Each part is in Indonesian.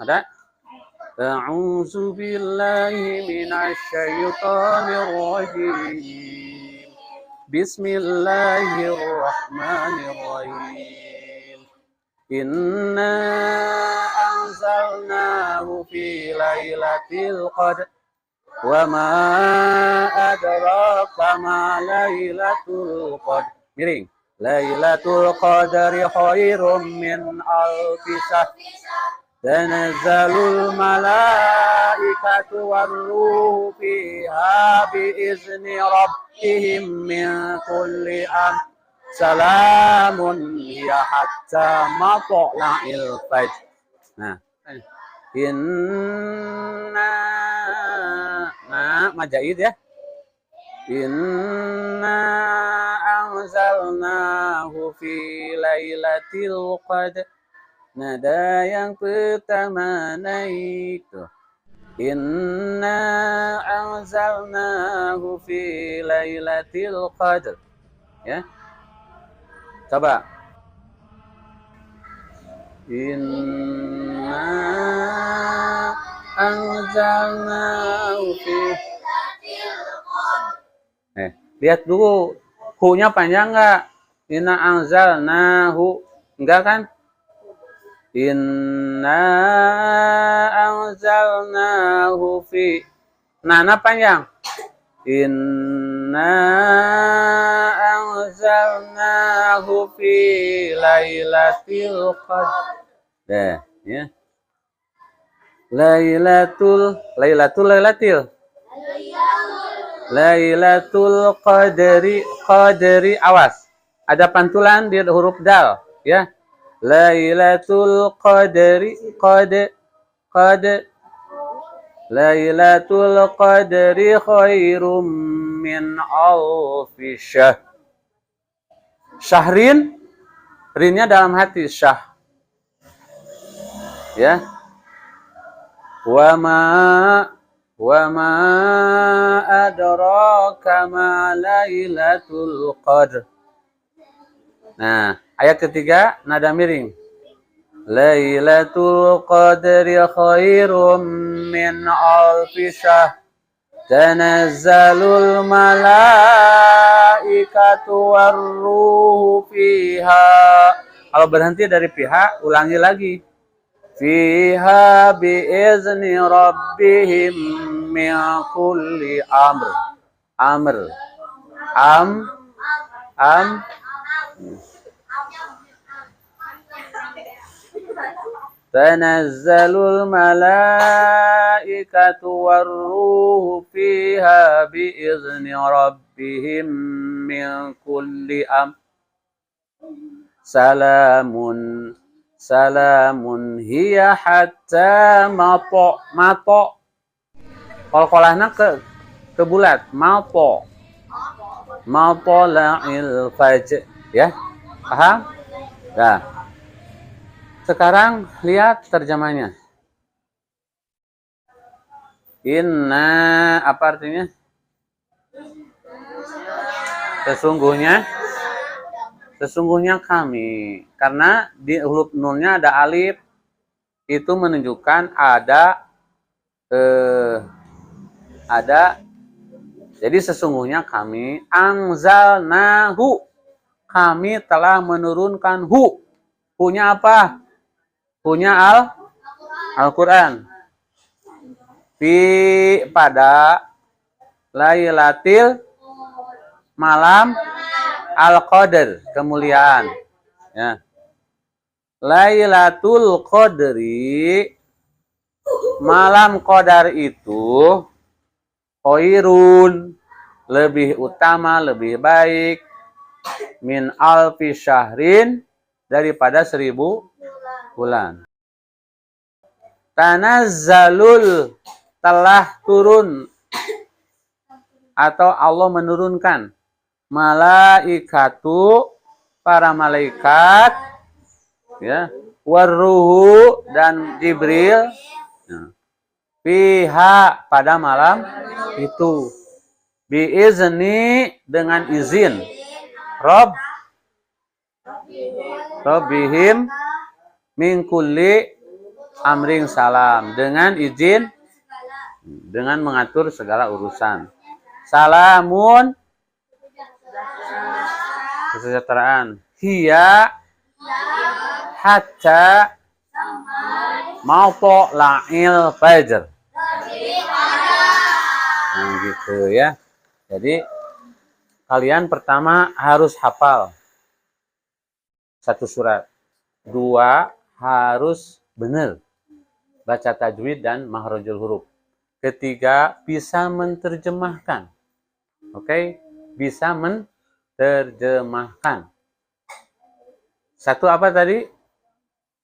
Ada? A'udzu billahi minasy syaithanir rajim. Bismillahirrahmanirrahim. Inna anzalnahu fi lailatul qadr wa ma adraka ma lailatul qadr. Miring. Lailatul qadri khairum min alfi syahr. Tanazzalul malaikatu warruhu fiha biizni rabbihim min kulli amr. Salamun hiya hatta matla'il fajr. Nah, inna majaid ya. Inna anzalnahu fi lailatul qadr. Nada yang pertama naik tuh. Inna anzalnahu fi lailatul qadr. Ya. Coba. Inna anzalnahu fi lihat dulu hu-nya panjang enggak? Inna anzalnahu enggak kan? Inna anzalnahu fi nana panjang. Inna anzalnahu fi lailatul qadr. Dah, ya. Lailatul qadri awas. Ada pantulan di huruf dal, ya. Lailatul qadri Lailatul qadri khairum min alfi syahr. Syahrin, rinnya dalam hati syah. Ya. Wa ma adraka ma lailatul qadr. Nah, ayat ketiga nada miring. Lailatul qadri khairum min alfi syahr. Tanazzalul malaikatu warruhu fiha. Kalau berhenti dari pihak, ulangi lagi. Fiha biizni rabbihim min kulli amr. Tanazzalul malaikatu warruhu fiha biizni rabbihim min kulli amr. Salamun hiya hatta mato. Qalqalahna ke bulat. Mato la'il fajr. Ya, paham? Nah, sekarang lihat terjemahnya. Inna apa artinya? Sesungguhnya kami, karena di huruf nunnya ada alif, itu menunjukkan ada. Jadi sesungguhnya kami anzalnahu, kami telah menurunkan hu. Hu-nya apa? Hu-nya Al-Quran. Pada lailatil malam Al-Qadr, kemuliaan. Ya. Lailatul Qadri, malam Qadar itu khairun, lebih utama, lebih baik, min alfi syahrin, daripada 1000 bulan. Tanazzalul, telah turun atau Allah menurunkan. Malaikatu, para malaikat, ya, warruhu, dan Jibril, fiha, pada malam itu, biizni, dengan izin Rabbihim min kulli amring salam. Dengan izin, dengan mengatur segala urusan. Salamun, kesejahteraan. Hiya, hatta, maupo la'il fajr. Nah gitu ya. Jadi kalian pertama harus hafal satu surat. Dua, harus benar baca tajwid dan makhrajul huruf. Ketiga, bisa menerjemahkan. Oke? Bisa menerjemahkan. Satu apa tadi?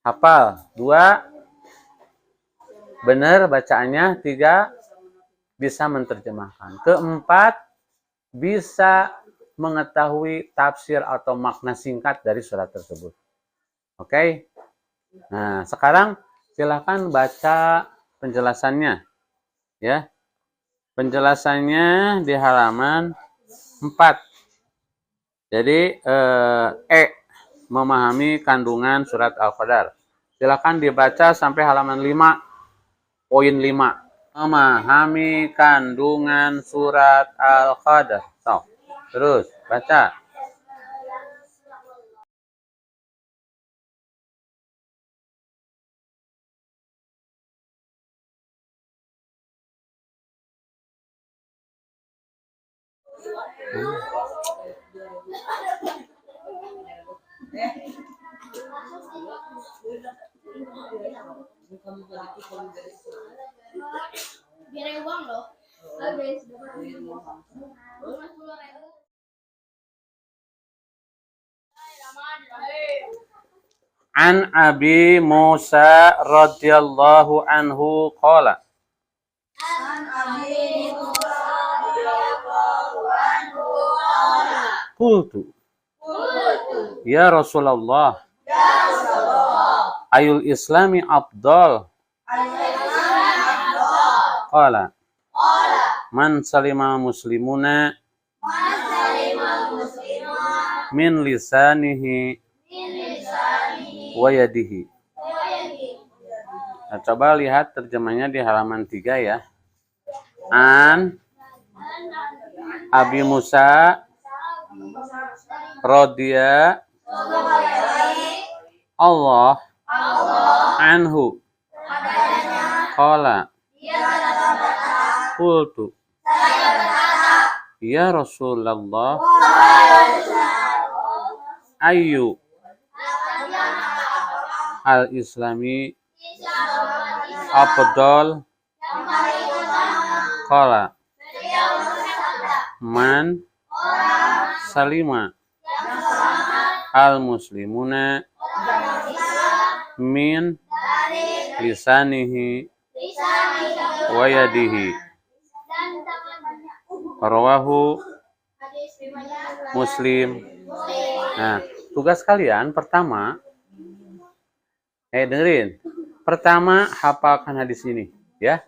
Hafal. Dua, benar bacaannya. Tiga, bisa menerjemahkan. Keempat, bisa mengetahui tafsir atau makna singkat dari surat tersebut. Oke? Nah, sekarang silakan baca penjelasannya. Ya. Penjelasannya di halaman 4. Jadi, memahami kandungan surat Al-Qadar. Silakan dibaca sampai halaman 5, poin 5. Memahami kandungan surat Al-Qadar. Terus, baca. An Abi Musa radhiyallahu anhu qala. Qultu ya Rasulullah, ayul islami afdal? Qala man salima muslimuna min lisanihi wa yadihi. Nah, coba lihat terjemahnya di halaman 3 ya. An Abi Musa radhiya Allah anhu qala qultu ya Rasulullah, ayu al-islami afdal? Qala man salima al-muslimuna min lisanihi wa yadihi. Rawahu Muslim. Nah, tugas kalian pertama, dengerin. Pertama, hafalkan hadis ini, ya.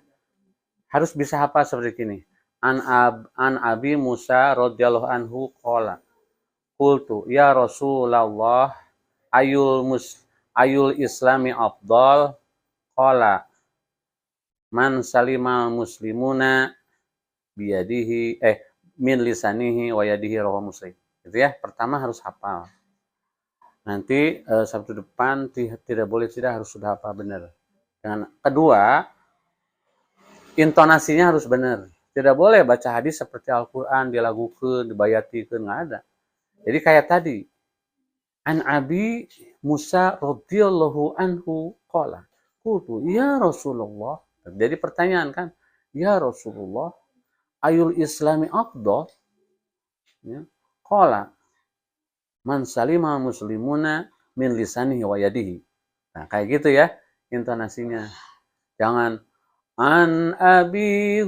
Harus bisa hafal seperti ini. An Abi Musa radhiyallahu anhu qala. Qultu ya Rasulullah, ayul islami afdal? Qala man salima muslimuna biyadihi min lisanihi wa yadihi, rawahu Muslim. Gitu ya. Pertama harus hafal. Nanti Sabtu depan tidak boleh tidak harus sudah hafal benar. Dan kedua, intonasinya harus benar. Tidak boleh baca hadis seperti Al-Qur'an dilagukeun, dibayatikeun, enggak ada. Jadi kayak tadi. An Abi Musa radhiyallahu anhu qala. Qultu ya Rasulullah. Jadi pertanyaan kan, ya Rasulullah, ayul islami afdal? Ya. Qala man salima muslimuna min lisanihi wa yadihi. Nah, kayak gitu ya intonasinya. Jangan an Abi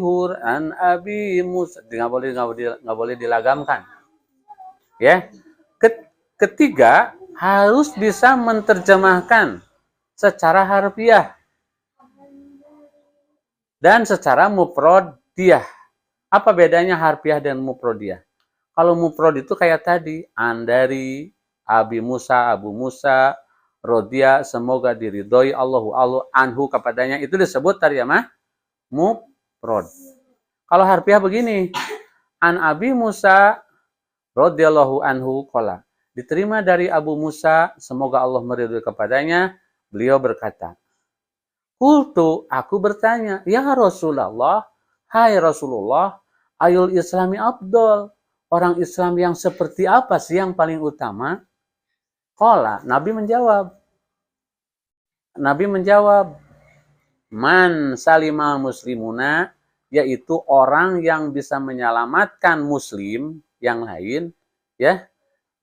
Musa, nggak boleh dilagamkan. Ya. Ketiga, harus bisa menerjemahkan secara harfiah dan secara mufrodiyah. Apa bedanya harfiah dan mufrodiyah? Kalau mufrod itu kayak tadi, an dari, Abi Musa, Abu Musa, Rodia, semoga diridhoi Allahu Allah anhu kepadanya. Itu disebut tadi ya mah mufrad. Kalau harfiah begini, an Abi Musa radhiyallahu anhu qala. Diterima dari Abu Musa, semoga Allah meridhoi kepadanya, beliau berkata, Qultu, aku bertanya, ya Rasulullah, hai Rasulullah, ayul islami afdal. Orang Islam yang seperti apa sih yang paling utama? Qala, Nabi menjawab, man salima muslimuna, yaitu orang yang bisa menyelamatkan muslim yang lain, ya,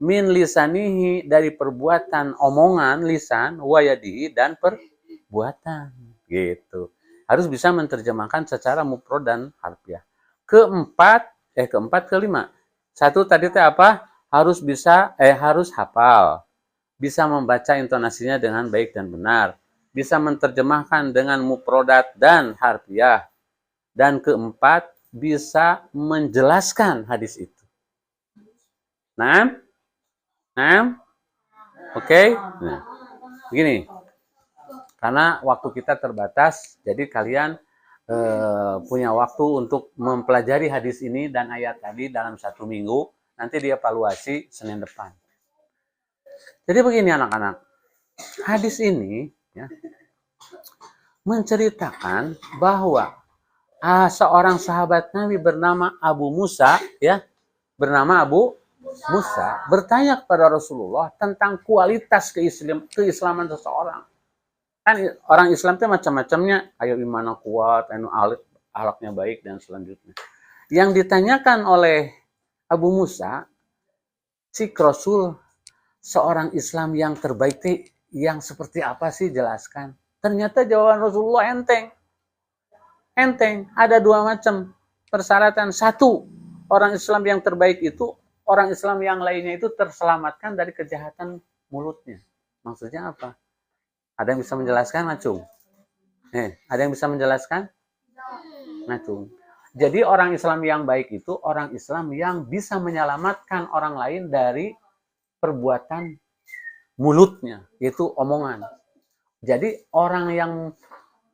min lisanihi, dari perbuatan omongan lisan, wayadihi, dan perbuatan, gitu. Harus bisa menerjemahkan secara mufrad dan harfiah. Kelima. Satu tadi teh apa? Harus hafal. Bisa membaca intonasinya dengan baik dan benar. Bisa menerjemahkan dengan mufradat dan harfiah. Dan keempat, bisa menjelaskan hadis itu. Nah, oke. Nah, begini. Karena waktu kita terbatas, jadi kalian punya waktu untuk mempelajari hadis ini dan ayat tadi dalam 1 minggu. Nanti dievaluasi Senin depan. Jadi begini anak-anak, hadis ini ya, menceritakan bahwa seorang sahabat Nabi bernama Abu Musa, ya, bertanya kepada Rasulullah tentang kualitas keislaman seseorang. Kan orang Islam itu macam-macamnya, ayo imannya kuat, akhlaknya baik, dan selanjutnya. Yang ditanyakan oleh Abu Musa, si Rasul, seorang Islam yang terbaik yang seperti apa sih, jelaskan. Ternyata jawaban Rasulullah enteng. Ada 2 macam persyaratan. 1, orang Islam yang terbaik itu orang Islam yang lainnya itu terselamatkan dari kejahatan mulutnya. Maksudnya apa? Ada yang bisa menjelaskan, Ngacung? Ada yang bisa menjelaskan? Ngacung. Jadi orang Islam yang baik itu orang Islam yang bisa menyelamatkan orang lain dari perbuatan mulutnya, itu omongan. Jadi orang yang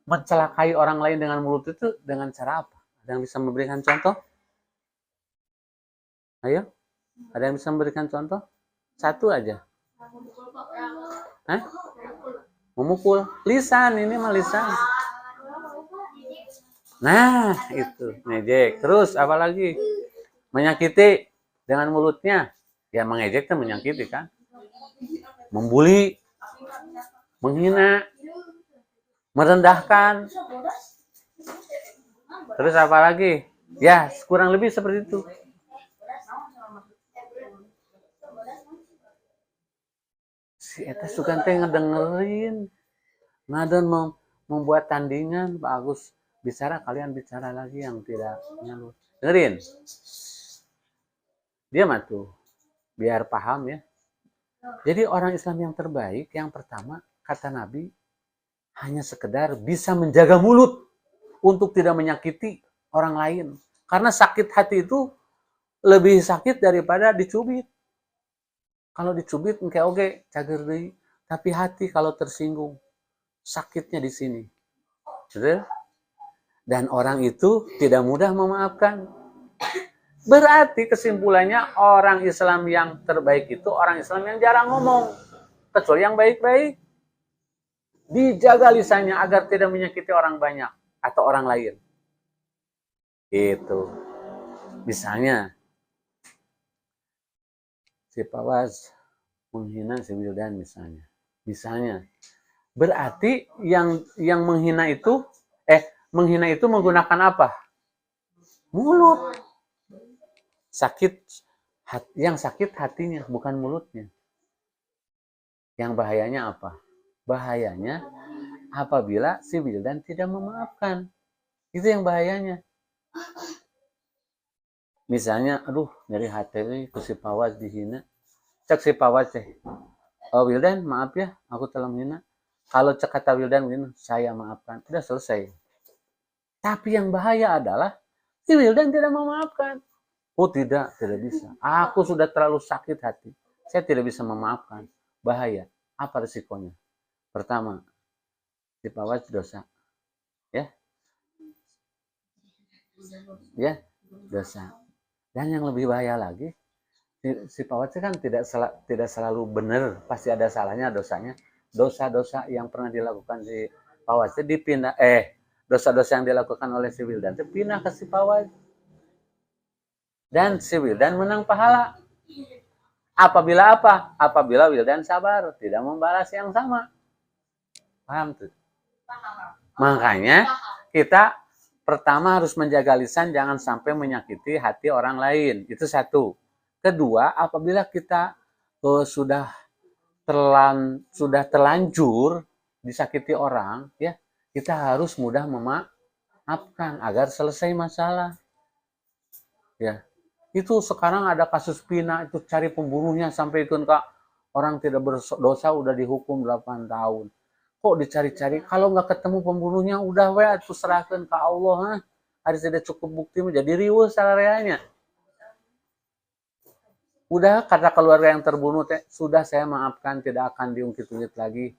mencelakai orang lain dengan mulut itu dengan cara apa? Ada yang bisa memberikan contoh? Ayo, ada yang bisa memberikan contoh? 1 aja. Memukul. Lisan, ini mah lisan. Nah, itu. Ngejek. Terus apa lagi? Menyakiti dengan mulutnya. Ya mengejek itu menyakiti kan? Membuli, menghina, merendahkan. Terus apa lagi? Ya, kurang lebih seperti itu. Si eta sugan teh ngedengerin. Ngaden membuat tandingan, Pak Agus bicara, kalian bicara lagi yang tidak nyalur. Dengerin. Dia mah tuh biar paham ya. Jadi orang Islam yang terbaik, yang pertama, kata Nabi, hanya sekedar bisa menjaga mulut untuk tidak menyakiti orang lain. Karena sakit hati itu lebih sakit daripada dicubit. Kalau dicubit, oke, cager deui. Tapi hati kalau tersinggung, sakitnya di sini. Betul? Dan orang itu tidak mudah memaafkan. Berarti kesimpulannya orang Islam yang terbaik itu orang Islam yang jarang ngomong. Kecuali yang baik-baik. Dijaga lisannya agar tidak menyakiti orang banyak atau orang lain. Itu. Misalnya, si Pawas menghina si Wildan misalnya. Berarti yang menghina itu menggunakan apa? Mulut. Yang sakit hatinya, bukan mulutnya. Yang bahayanya apa? Bahayanya apabila si Wildan tidak memaafkan. Itu yang bahayanya. Misalnya, aduh, nyeri hati ku si Pawas dihina. Cek si Pawas teh, Wildan, maaf ya, aku telah menghina. Kalau cek kata Wildan begini, saya maafkan. Sudah selesai. Tapi yang bahaya adalah si Wildan tidak memaafkan. Oh tidak bisa. Aku sudah terlalu sakit hati. Saya tidak bisa memaafkan. Bahaya. Apa risikonya? Pertama, si pawaj dosa. Ya, ya, dosa. Dan yang lebih bahaya lagi, si pawaj kan tidak selalu benar, pasti ada salahnya, dosanya. Dosa-dosa yang pernah dilakukan si pawaj itu dipindah, dosa-dosa yang dilakukan oleh si Wildan itu pindah ke si pawaj. Dan si Wildan menang pahala. Apabila apa? Apabila Wildan sabar, tidak membalas yang sama. Paham tuh? Makanya kita pertama harus menjaga lisan, jangan sampai menyakiti hati orang lain. Itu satu. Kedua, apabila kita sudah terlanjur disakiti orang, ya kita harus mudah memaafkan agar selesai masalah. Ya, itu sekarang ada kasus Pina itu cari pembunuhnya sampai ikut kak orang tidak berdosa udah dihukum 8 tahun. Kok dicari-cari? Kalau nggak ketemu pembunuhnya udah itu serahkan ke Allah. Hari tidak cukup bukti menjadi riuh salareanya. Udah kata keluarga yang terbunuh sudah saya maafkan, tidak akan diungkit-ungkit lagi.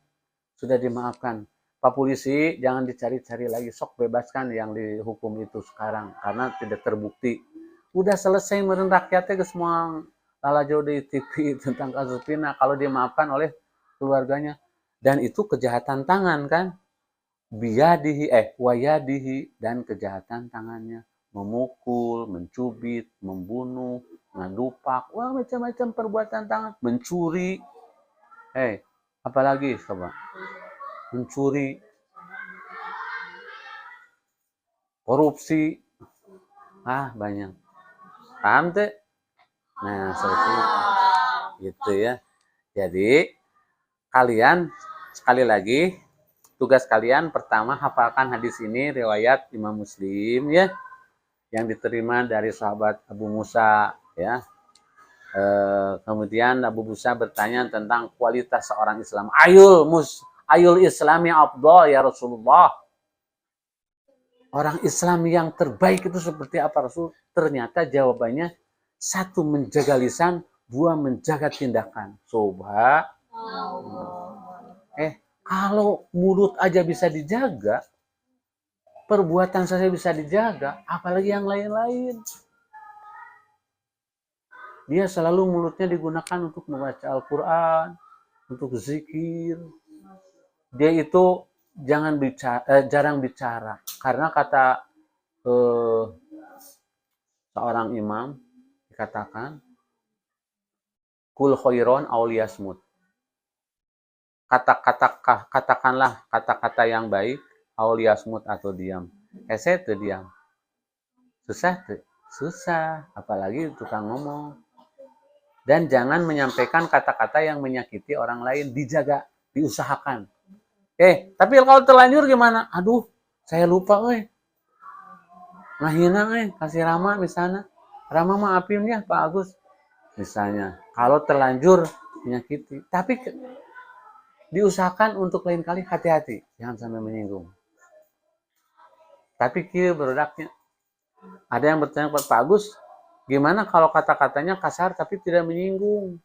Sudah dimaafkan. Pak polisi jangan dicari-cari lagi, sok bebaskan yang dihukum itu sekarang karena tidak terbukti. Udah selesai meren rakyatnya ke semua lalajo di TV tentang kasus Pina kalau dimaafkan oleh keluarganya. Dan itu kejahatan tangan kan? Wayadihi dan kejahatan tangannya. Memukul, mencubit, membunuh, ngadupak, wah macam-macam perbuatan tangan. Mencuri. Apalagi coba? Mencuri. Korupsi. Banyak. Paham tuh? Nah, seperti itu. Gitu ya. Jadi, kalian sekali lagi tugas kalian pertama hafalkan hadis ini riwayat Imam Muslim ya yang diterima dari sahabat Abu Musa ya. Kemudian Abu Musa bertanya tentang kualitas seorang Islam. Ayul Islami afdal ya Rasulullah. Orang Islam yang terbaik itu seperti apa Rasul? Ternyata jawabannya satu menjaga lisan, dua menjaga tindakan. Coba. Kalau mulut aja bisa dijaga, perbuatan saya bisa dijaga, apalagi yang lain-lain. Dia selalu mulutnya digunakan untuk membaca Al-Quran, untuk zikir. Dia itu jarang bicara. Karena kata seorang imam dikatakan, kul khairon auliyasmut. Katakanlah kata-kata yang baik, auliyasmut atau diam. Saya itu diam. Susah, apalagi tukang ngomong. Dan jangan menyampaikan kata-kata yang menyakiti orang lain, dijaga, diusahakan. Tapi kalau terlanjur gimana? Aduh, saya lupa, ngahina, kasih Rama misalnya. Rama maafin ya Pak Agus. Misalnya, kalau terlanjur menyakiti. Tapi diusahakan untuk lain kali hati-hati, jangan sampai menyinggung. Tapi kira berodaknya. Ada yang bertanya kepada Pak Agus, gimana kalau kata-katanya kasar tapi tidak menyinggung?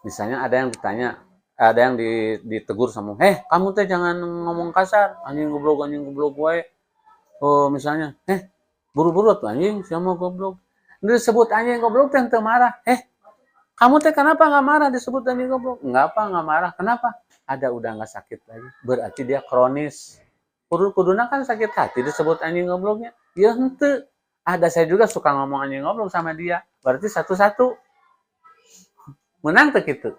Misalnya ada yang ditanya, ada yang ditegur sama, kamu teh jangan ngomong kasar, anjing goblok gue. Misalnya, buru-buru tuh anjing, siapa goblok? Disebut anjing goblok teh marah. Kamu teh kenapa nggak marah disebut anjing goblok? Nggak marah. Kenapa? Udah nggak sakit lagi. Berarti dia kronis. Kuduna kan sakit hati disebut anjing gobloknya. Ya hente. Saya juga suka ngomong anjing goblok sama dia. Berarti satu-satu. Menang tuh gitu.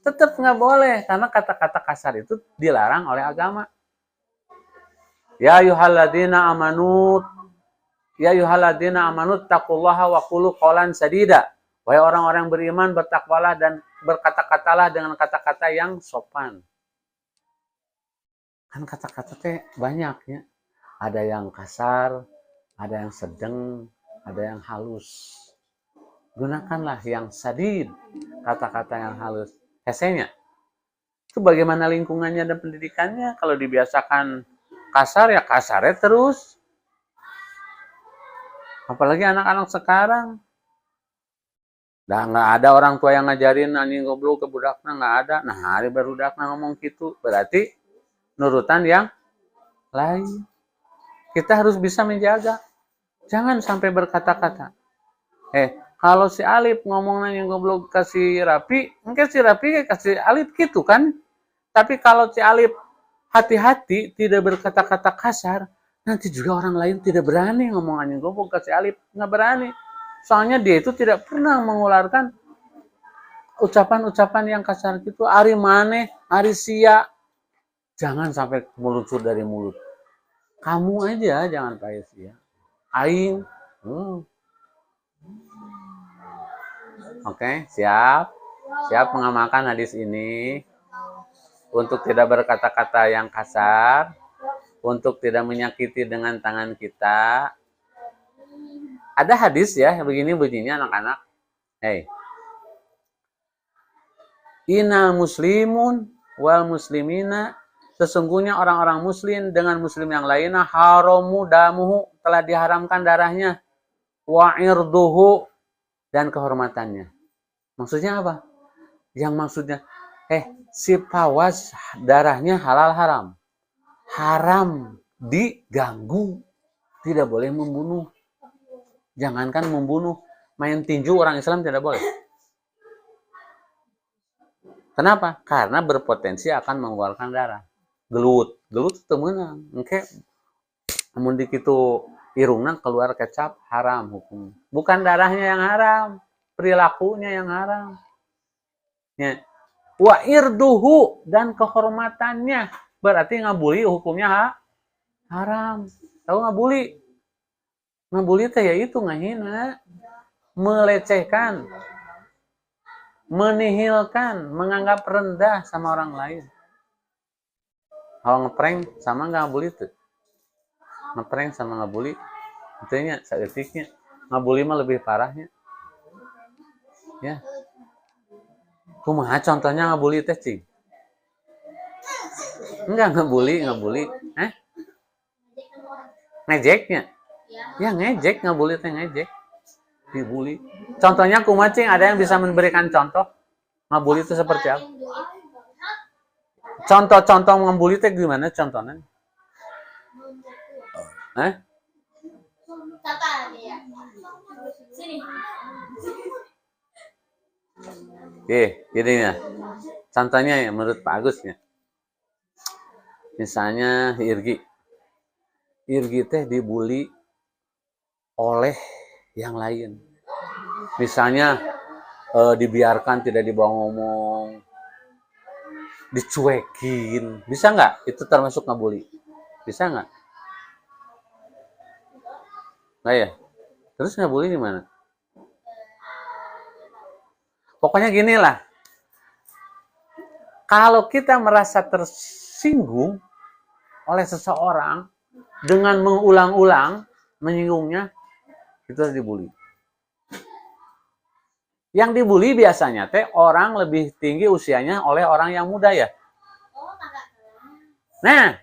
Tetap nggak boleh. Karena kata-kata kasar itu dilarang oleh agama. Ya ayyuhalladzina amanut taqullaha wa qulu qawlan sadida. Wahai orang-orang beriman, bertakwalah dan berkata-katalah dengan kata-kata yang sopan. Kan kata-kata teh banyak ya. Ada yang kasar, ada yang sedang, ada yang halus. Gunakanlah yang sadid, kata-kata yang halus. Esenya, itu bagaimana lingkungannya dan pendidikannya. Kalau dibiasakan kasar, ya kasarnya terus. Apalagi anak-anak sekarang. Dah nggak ada orang tua yang ngajarin anjing goblok ke budakna, nggak ada. Nah hari berudakna ngomong gitu, berarti nurutan yang lain. Kita harus bisa menjaga. Jangan sampai berkata-kata. Kalau si Alif ngomong anjing goblok kasih Rapi, mungkin si Rapi kasih Alif gitu kan. Tapi kalau si Alif hati-hati tidak berkata-kata kasar, nanti juga orang lain tidak berani ngomong anjing goblok kasih Alif, nggak berani. Soalnya dia itu tidak pernah mengeluarkan ucapan-ucapan yang kasar gitu. Ari maneh, ari sia. Jangan sampai meluncur dari mulut. Kamu aja jangan pakai sia. Aing. Oke, siap. Siap mengamalkan hadis ini. Untuk tidak berkata-kata yang kasar. Untuk tidak menyakiti dengan tangan kita. Ada hadis ya, begini bunyinya anak-anak. Inal muslimun wal muslimina, sesungguhnya orang-orang muslim dengan muslim yang lainnya haramu damuhu, telah diharamkan darahnya, wa irduhu, dan kehormatannya. Maksudnya apa? Yang maksudnya si pawas darahnya halal haram. Haram diganggu, tidak boleh membunuh. Jangankan membunuh, main tinju orang Islam tidak boleh. Kenapa? Karena berpotensi akan mengeluarkan darah. Gelut itu menang. Engke amun dikitu irungna keluar kecap, haram hukum. Bukan darahnya yang haram, perilakunya yang haram. Ya. Wa irduhu, dan kehormatannya. Berarti ngabuli hukumnya haram. Tahu ngabuli? Ngabuli teh yaitu ngahina, melecehkan, menihilkan, menganggap rendah sama orang lain. Kalau ngeprank sama ngabuli tuh. Ngeprank sama ngabuli, itunya saeutiknya. Ngabuli mah lebih parahnya. Ya. Kumaha contohnya ngabuli teh, Cing? Enggak ngabuli. Ngejeknya. Ya ngejek, ngabuli teh ngejek. Dibuli. Contohnya kumaha, Cing? Ada yang bisa memberikan contoh? Ngabuli itu seperti apa? Contoh-contoh ngabuli teh gimana contohnya? Gini ya. Contohnya ya menurut Pak Agus ya. Misalnya Irgi teh dibully oleh yang lain. Misalnya dibiarkan, tidak dibawa ngomong, dicuekin, bisa nggak? Itu termasuk ngabuli? Bisa nggak? Nggak ya? Terus ngabuli di mana? Pokoknya gini lah. Kalau kita merasa tersinggung oleh seseorang dengan mengulang-ulang menyinggungnya, itu harus dibully. Yang dibully biasanya teh orang lebih tinggi usianya oleh orang yang muda ya. Nah,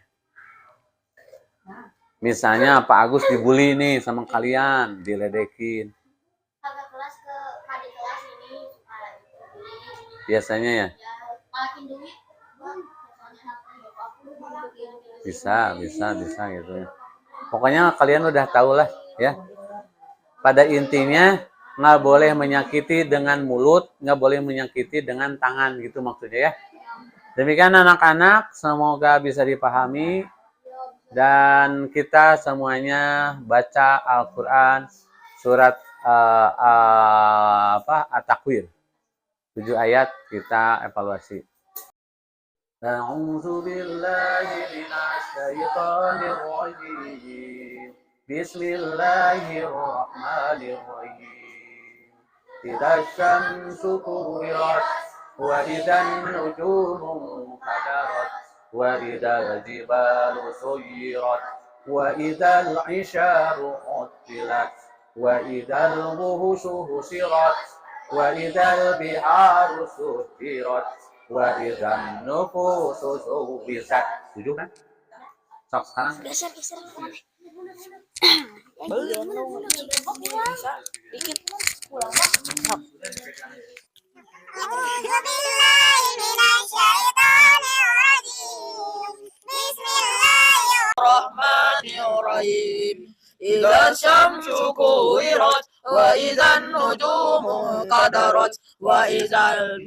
misalnya Pak Agus dibully nih sama kalian, diledekin. Biasanya ya. Bisa gitu ya. Pokoknya kalian udah tahu lah ya. Pada intinya nggak boleh menyakiti dengan mulut, nggak boleh menyakiti dengan tangan gitu maksudnya ya. Demikian anak-anak, semoga bisa dipahami dan kita semuanya baca Al-Qur'an surat At-Takwir. 7 ayat kita evaluasi. A'udzu billahi minasy syaithanir rajim. Bismillahirrahmanirrahim. Idza syamsu kuwirat wa idzan nujumu qadarat wa idzal jibalu suyirat wa idzal isyaru uttilat wa idzal wuhushu husirat wa idzal biharu sujirat wa idzan nufusu zuwisat. Setuju kan? Sok sekarang. Geser. Bismillahirrahmanirrahim. Idza syamsu kuwirat wa idzan nujumu qadarat wa idzal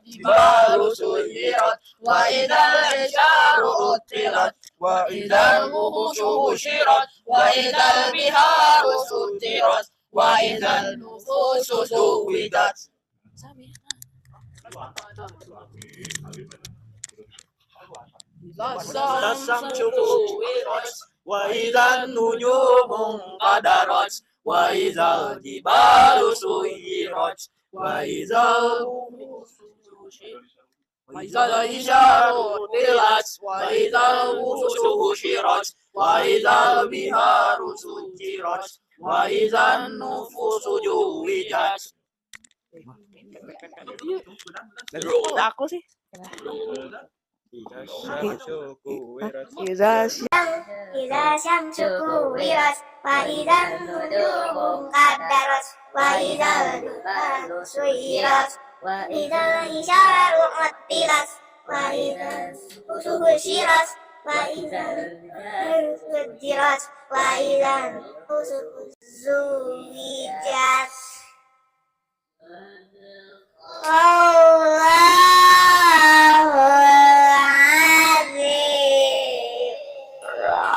jibalu suyirat wa idzal isyaru utilat wa idzal wuhushu husyirat wa idzal biharu sutirat wa idzal nufusu suwidat. Idza kuwirat wa idzan nujumu qadarat wa idzal jibalu suyirat wa idzal isyaru utilat wa idzal wuhushu husyirat wa idzal biharu sutirat wa idzan nufusu juwidat. Aku sih. Idza syamsu kuwirat wa idzan nujumu qaddarat wa idzal jibalu suyirat wa idzal isyaru utilat wa idzal wuhusu husyirat wa idzal biharu sujirat wa idzal nufusu zuwijat.